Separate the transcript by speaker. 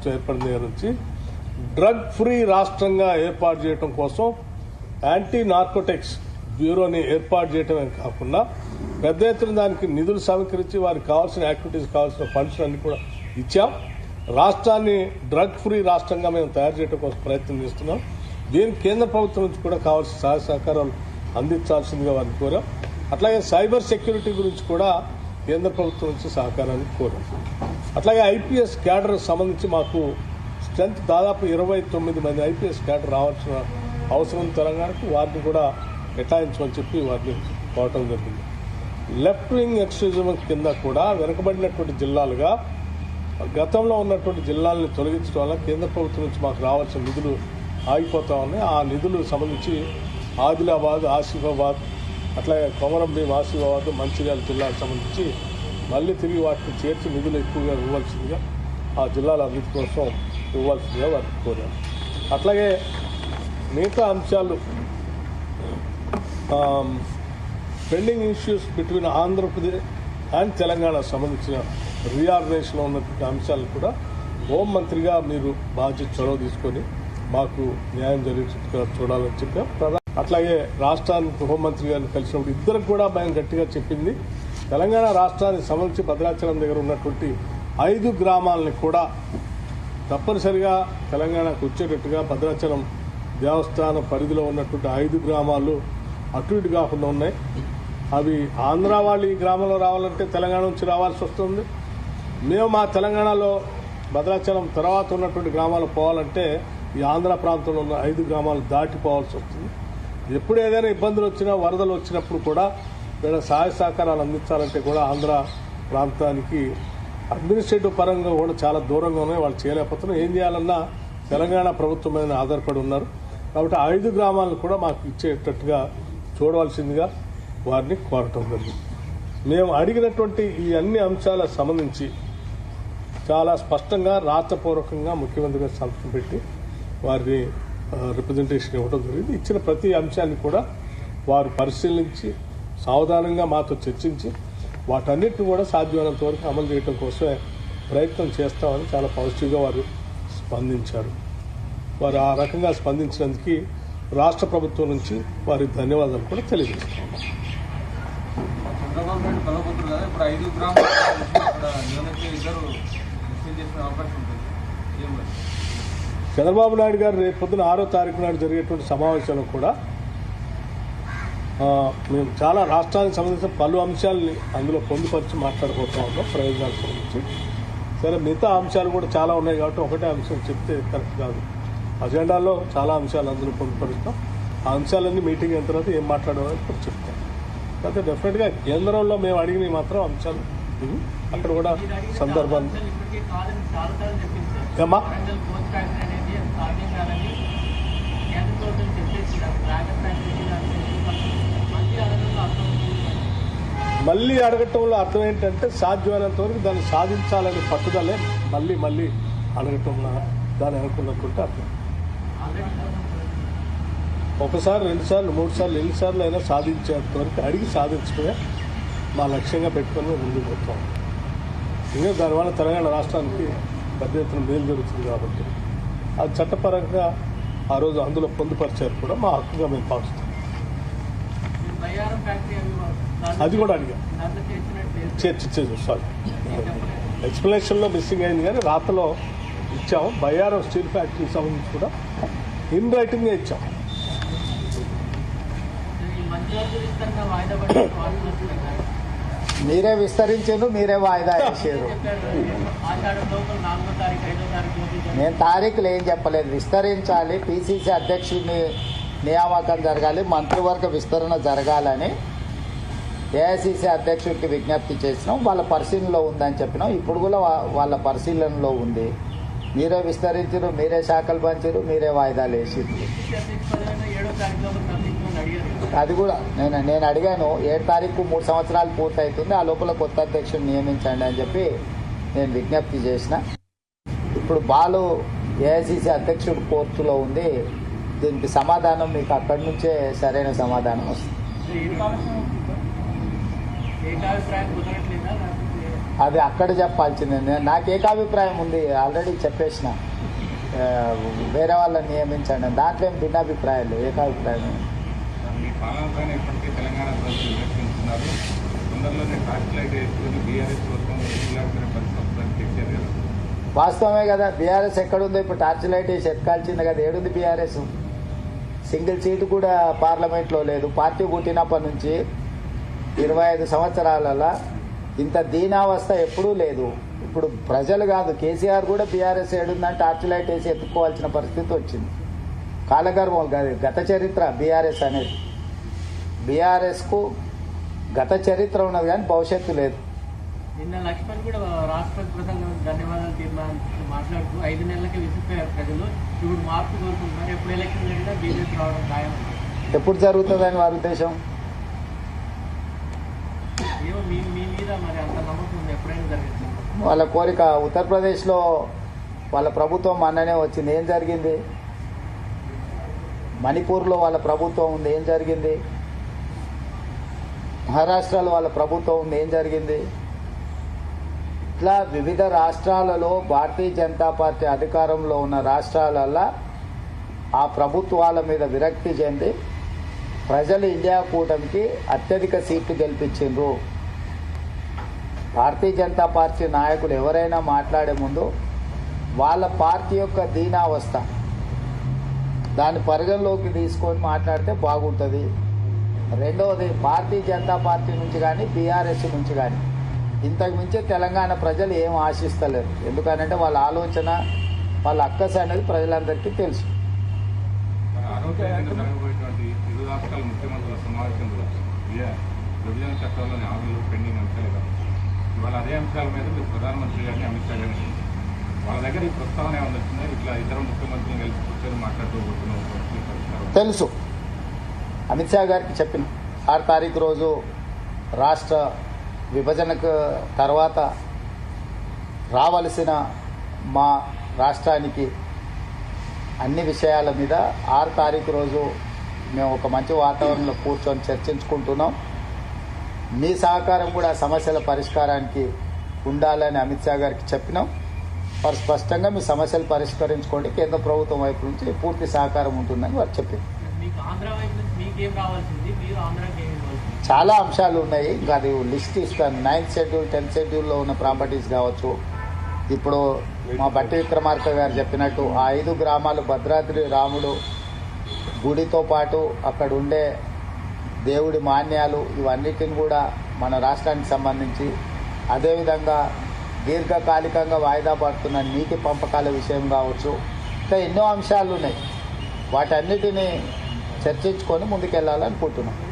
Speaker 1: ప్రభుత్వం ఏర్పడిన దగ్గర నుంచి డ్రగ్ ఫ్రీ రాష్ట్రంగా ఏర్పాటు చేయడం కోసం యాంటీ నార్కోటిక్స్ బ్యూరోని ఏర్పాటు చేయడమే కాకుండా పెద్ద ఎత్తున దానికి నిధులు సమీకరించి వారికి కావాల్సిన యాక్టివిటీస్ కావాల్సిన ఫండ్స్ అన్ని కూడా ఇచ్చాం. రాష్ట్రాన్ని డ్రగ్ ఫ్రీ రాష్ట్రంగా మేము తయారు చేయడం కోసం ప్రయత్నం చేస్తున్నాం. దీనికి కేంద్ర ప్రభుత్వం నుంచి కూడా కావాల్సిన సహాయ సహకారాలు అందించాల్సిందిగా వారిని కోరాం. అట్లాగే సైబర్ సెక్యూరిటీ గురించి కూడా కేంద్ర ప్రభుత్వం నుంచి సహకారాన్ని కోరాం. అట్లాగే ఐపీఎస్ క్యాడర్ సంబంధించి మాకు స్ట్రెంత్ దాదాపు 29 మంది ఐపీఎస్ క్యాడర్ రావాల్సిన అవసరం తెలంగాణకు, వారిని కూడా కేటాయించమని చెప్పి వారిని కోరటం జరిగింది. లెఫ్ట్ వింగ్ ఎక్స్ట్రీమిజం కింద కూడా వెనుకబడినటువంటి జిల్లాలుగా గతంలో ఉన్నటువంటి జిల్లాలను తొలగించడం వల్ల కేంద్ర ప్రభుత్వం నుంచి మాకు రావాల్సిన నిధులు ఆగిపోతా ఉన్నాయి. ఆ నిధులు సంబంధించి ఆదిలాబాద్, ఆసిఫాబాద్, అట్లాగే కొమరం భీం, ఆసిఫాబాద్, మంచిర్యాల జిల్లాకు సంబంధించి మళ్ళీ తిరిగి వాటిని చేర్చి నిధులు ఎక్కువగా ఇవ్వాల్సిందిగా, ఆ జిల్లాల అభివృద్ధి కోసం ఇవ్వాల్సిందిగా వారికి కోరారు. అట్లాగే మిగతా అంశాలు pending issues between Andhra Pradesh and Telangana సంబంధించిన రీఆర్గనైజేషన్లో ఉన్నటువంటి అంశాలను కూడా హోంమంత్రిగా మీరు బాధ్యత చొరవ తీసుకొని మాకు న్యాయం జరిగేట్టుగా చూడాలని చెప్పాం. అట్లాగే రాష్ట్రానికి హోంమంత్రి గారిని కలిసినప్పుడు ఇద్దరికి కూడా మేము గట్టిగా చెప్పింది, తెలంగాణ రాష్ట్రానికి సంబంధించి భద్రాచలం దగ్గర ఉన్నటువంటి 5 గ్రామాలని కూడా తప్పనిసరిగా తెలంగాణకు వచ్చేటట్టుగా భద్రాచలం దేవస్థానం పరిధిలో ఉన్నటువంటి 5 గ్రామాలు అటు ఇటు కాకుండా ఉన్నాయి. అవి ఆంధ్ర వాళ్ళు ఈ గ్రామంలో రావాలంటే తెలంగాణ నుంచి రావాల్సి వస్తుంది. మేము మా తెలంగాణలో భద్రాచలం తర్వాత ఉన్నటువంటి గ్రామాలు పోవాలంటే ఈ ఆంధ్ర ప్రాంతంలో ఉన్న 5 గ్రామాలు దాటిపోవాల్సి వస్తుంది. ఎప్పుడు ఏదైనా ఇబ్బందులు వచ్చినా, వరదలు వచ్చినప్పుడు కూడా వీళ్ళ సహాయ సహకారాలు అందించాలంటే కూడా ఆంధ్ర ప్రాంతానికి అడ్మినిస్ట్రేటివ్ పరంగా కూడా చాలా దూరంగా ఉన్నాయి, వాళ్ళు చేయలేకపోతున్నారు. ఏం చేయాలన్నా తెలంగాణ ప్రభుత్వం మీద ఆధారపడి ఉన్నారు. కాబట్టి 5 గ్రామాలను కూడా మాకు ఇచ్చేటట్టుగా చూడవలసిందిగా వారిని కోరటం జరిగింది. మేము అడిగినటువంటి ఈ అన్ని అంశాలకు సంబంధించి చాలా స్పష్టంగా రాతపూర్వకంగా ముఖ్యమంత్రి గారు సంతకం పెట్టి వారిని రిప్రజెంటేషన్ ఇవ్వడం జరిగింది. ఇచ్చిన ప్రతి అంశాన్ని కూడా వారు పరిశీలించి సావధానంగా మాతో చర్చించి వాటన్నిటిని కూడా సాధ్యమైనంత వరకు అమలు చేయడం కోసమే ప్రయత్నం చేస్తామని చాలా పాజిటివ్గా వారు స్పందించారు. వారు ఆ రకంగా స్పందించినందుకు రాష్ట్ర ప్రభుత్వం నుంచి వారికి ధన్యవాదాలు కూడా తెలియజేస్తున్నాం. చంద్రబాబు నాయుడు గారు రేపు పొద్దున 6వ తారీఖు నాడు జరిగేటువంటి సమావేశంలో కూడా మేము చాలా రాష్ట్రానికి సంబంధించిన పలు అంశాలని అందులో పొందుపరిచి మాట్లాడుకుంటూ ఉన్నాం, ప్రయోజనాలకు సంబంధించి. సరే, మిగతా అంశాలు కూడా చాలా ఉన్నాయి కాబట్టి ఒకటే అంశం చెప్తే కరెక్ట్ కాదు. అజెండాలో చాలా అంశాలు అందులో పొందుపరుస్తాం. ఆ అంశాలన్నీ మీటింగ్ అయిన తర్వాత ఏం మాట్లాడాలని ఇప్పుడు చెప్తాం. అయితే డెఫినెట్గా కేంద్రంలో మేము అడిగినవి మాత్రం అంశాలు అక్కడ కూడా సందర్భాన్ని ఏమా మళ్ళీ అడగటంలో అర్థం ఏంటంటే సాధ్యమైనంత వరకు దాన్ని సాధించాలని పట్టుదలే మళ్ళీ మళ్ళీ అడగటం దాన్ని అనుకున్నట్టుంటే అర్థం. ఒకసారి, 2 సార్లు, 3 సార్లు, ఎన్నిసార్లు అయినా సాధించేంత వరకు అడిగి సాధించడమే మా లక్ష్యంగా పెట్టుకుని ముందుకు పోతాం. ఇంకా దానివల్ల తెలంగాణ రాష్ట్రానికి పెద్ద ఎత్తున మేలు జరుగుతుంది కాబట్టి అది చట్టపరంగా ఆ రోజు అందులో పొందుపరిచారు కూడా మా హక్కుగా మేము పాటిస్తాం. అది కూడా అడిగా చేర్చేది. సారీ, ఎక్స్ప్లెనేషన్లో మిస్సింగ్ అయింది కానీ రాతలో ఇచ్చాము. బయ్యారం స్టీల్ ఫ్యాక్టరీకి సంబంధించి కూడా ఇన్ రైటింగ్గా ఇచ్చాం.
Speaker 2: మీరే విస్తరించారు, మీరే వాయిదా వేసారు. నేను తారీఖులు ఏం చెప్పలేదు. విస్తరించాలి, పిసిసి అధ్యక్షుడిని నియామకం జరగాలి, మంత్రివర్గ విస్తరణ జరగాలని ఏఐసిసి అధ్యక్షుడికి విజ్ఞప్తి చేసినాం. వాళ్ళ పరిశీలనలో ఉందని చెప్పినాం. ఇప్పుడు కూడా వాళ్ళ పరిశీలనలో ఉంది. మీరే విస్తరించారు, మీరే శాఖలు పంచారు, మీరే వాయిదాలు వేసారు. అది కూడా నేను అడిగాను. 7 తారీఖు 3 సంవత్సరాలు పూర్తవుతుంది, ఆ లోపల కొత్త అధ్యక్షుడిని నియమించండి అని చెప్పి నేను విజ్ఞప్తి చేసిన. ఇప్పుడు బాలు ఏఐసిసి అధ్యక్షుడు కోర్టులో ఉంది. దీనికి సమాధానం మీకు అక్కడి నుంచే సరైన సమాధానం వస్తుంది. అది అక్కడ చెప్పాల్సిందే. నాకు ఏకాభిప్రాయం ఉంది, ఆల్రెడీ చెప్పేసిన. వేరే వాళ్ళని నియమించండి, దాంట్లో ఏం భిన్నాభిప్రాయాలు, ఏకాభిప్రాయం.
Speaker 3: మీ పాలనపైన ఇప్పటికే తెలంగాణ ప్రజలు విమర్శించున్నారు. తొందరలోనే టార్చ్ వేసుకుని బీఆర్ఎస్ కోసం పరిస్థితి తెచ్చారు కదా.
Speaker 2: వాస్తవమే కదా. బీఆర్ఎస్ ఎక్కడుందో ఇప్పుడు టార్చ్ లైట్ వేసి ఎత్తుకాల్చింది కదా. ఏడుంది బీఆర్ఎస్? సింగిల్ సీటు కూడా పార్లమెంట్లో లేదు. పార్టీ పుట్టినప్పటి నుంచి 25 సంవత్సరాలలో ఇంత దీనావస్థ ఎప్పుడూ లేదు. ఇప్పుడు ప్రజలు కాదు, కేసీఆర్ కూడా బీఆర్ఎస్ ఏడుందని టార్చ్ లైట్ వేసి ఎత్తుకోవాల్సిన పరిస్థితి వచ్చింది. కాలగర్వం కాదు, గత చరిత్ర బీఆర్ఎస్ అనేది. బీఆర్ఎస్కు గత చరిత్ర ఉన్నది కానీ భవిష్యత్తు లేదు.
Speaker 4: నిన్న లక్ష్మణ్ కూడా రాష్ట్రపతి ప్రసంగం ధన్యవాదాలు తీర్మానం మాట్లాడుతూ 5 నెలలకే విసిపోయారు ప్రజలు, ఇప్పుడు మార్పు కోరుకుంటున్నారు, ఎప్పుడు ఎలక్షన్ జరిగినా బీజేపీ రావడం ఖాయం.
Speaker 2: ఎప్పుడు జరుగుతుందని వారి ఉద్దేశం?
Speaker 4: ఏమో మీ మీద మరి అంత నమ్మకం ఉంది, ఎప్పుడైనా జరుగుతుంది
Speaker 2: వాళ్ళ కోరిక. ఉత్తరప్రదేశ్లో వాళ్ళ ప్రభుత్వం మొన్ననే వచ్చింది, ఏం జరిగింది? మణిపూర్లో వాళ్ళ ప్రభుత్వం ఉంది, ఏం జరిగింది? మహారాష్ట్రలో వాళ్ళ ప్రభుత్వం ఉంది, ఏం జరిగింది? ఇట్లా వివిధ రాష్ట్రాలలో భారతీయ జనతా పార్టీ అధికారంలో ఉన్న రాష్ట్రాలలో ఆ ప్రభుత్వాల మీద విరక్తి చెంది ప్రజలు ఇండియా కూటమికి అత్యధిక సీట్లు గెలిపించిండ్రు. భారతీయ జనతా పార్టీ నాయకులు ఎవరైనా మాట్లాడే ముందు వాళ్ళ పార్టీ యొక్క దీనావస్థ దాన్ని పరిగణలోకి తీసుకొని మాట్లాడితే బాగుంటుంది. రెండవది, భారతీయ జనతా పార్టీ నుంచి కానీ బీఆర్ఎస్ నుంచి కానీ ఇంతకు మించి తెలంగాణ ప్రజలు ఏం ఆశిస్తలేరు. ఎందుకనంటే వాళ్ళ ఆలోచన, వాళ్ళ అక్కస అనేది ప్రజలందరికీ తెలుసు.
Speaker 3: జరగబోయేటువంటి ఇరు రాష్ట్రాల ముఖ్యమంత్రుల సమావేశంలో విభజన చట్టంలోని హామీలు పెండింగ్ అంశాలు కదా. ఇవాళ అదే అంశాల మీద మీరు ప్రధానమంత్రి గారిని, అమిత్ షా గారిని వాళ్ళ దగ్గర ఈ ప్రస్తావన ఏమైనా వచ్చిందా? ఇట్లా ఇతర ముఖ్యమంత్రులను కలిసి కూర్చొని మాట్లాడుకోబోతున్నాం.
Speaker 2: తెలుసు, అమిత్ షా గారికి చెప్పిన 6 తారీఖు రోజు రాష్ట్ర విభజనకు తర్వాత రావలసిన మా రాష్ట్రానికి అన్ని విషయాల మీద 6 తారీఖు రోజు మేము ఒక మంచి వాతావరణంలో కూర్చొని చర్చించుకుంటున్నాం. మీ సహకారం కూడా సమస్యల పరిష్కారానికి ఉండాలని అమిత్ షా గారికి చెప్పినాం. వారు స్పష్టంగా మీ సమస్యలు పరిష్కరించుకోండి, కేంద్ర ప్రభుత్వం వైపు నుంచి పూర్తి సహకారం ఉంటుందని వారు చెప్పింది.
Speaker 4: మీకు ఆంధ్ర వైపు నుంచి మీకేం రావాల్సింది, మీరు ఆంధ్రాకి ఏమి ఇవ్వాల్సింది?
Speaker 2: చాలా అంశాలు ఉన్నాయి, ఇంకా అది లిస్ట్ ఇస్తాను. 9th షెడ్యూల్ 10th షెడ్యూల్లో ఉన్న ప్రాపర్టీస్ కావచ్చు. ఇప్పుడు మా బట్టి విక్రమార్క గారు చెప్పినట్టు ఆ 5 గ్రామాలు భద్రాద్రి రాముడు గుడితో పాటు అక్కడ ఉండే దేవుడి మాన్యాలు ఇవన్నిటిని కూడా మన రాష్ట్రానికి సంబంధించి, అదేవిధంగా దీర్ఘకాలికంగా వాయిదా పడుతున్న నీటి పంపకాల విషయం కావచ్చు, ఇంకా ఎన్నో అంశాలు ఉన్నాయి. వాటన్నిటిని చర్చించుకొని ముందుకెళ్లాలనుకుంటున్నాం.